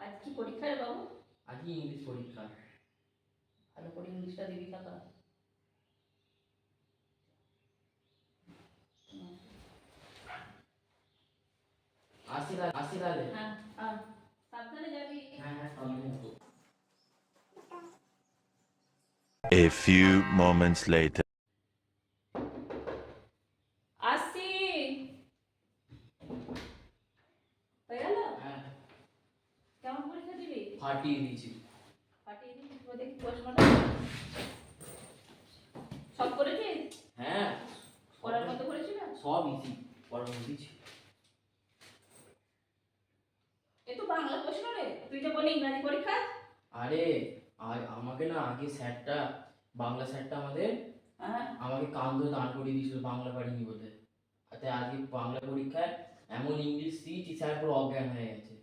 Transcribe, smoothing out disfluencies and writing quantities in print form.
আজ কি পরীক্ষা রে বাবু? আজকে ইংলিশ পরীক্ষা। ভালো করে ইংলিশটা দিবি কাকা। আসি তাহলে। হ্যাঁ সাবধানে যাবি। হ্যাঁ হ্যাঁ সামনে যাবো। A few moments later. আসছি। হয়ে গেল? হ্যাঁ কেমন পরীক্ষা দিবি? ফাটিয়ে দিয়েছি। পাঠিয়ে দিবি দেখি প্রশ্নটা সব করেছিস? হ্যাঁ পড়ার মতো করেছিল? সব ইজি পড়ার মধ্যে ছিল। এ তো বাংলা প্রশ্ন রে, তুই তো বলি ইংরাজি পরীক্ষা। আরে আমাকে না আগে স্যারটা, বাংলা স্যারটা হ্যাঁ আমাকে কান ধরে দাঁড় করিয়ে দিয়েছিল বাংলা পারিনি বলে। তাই আজকে বাংলা পরীক্ষায় এমন ইংলিশ দিয়েছি স্যার পুরো অজ্ঞান হয়ে গেছে।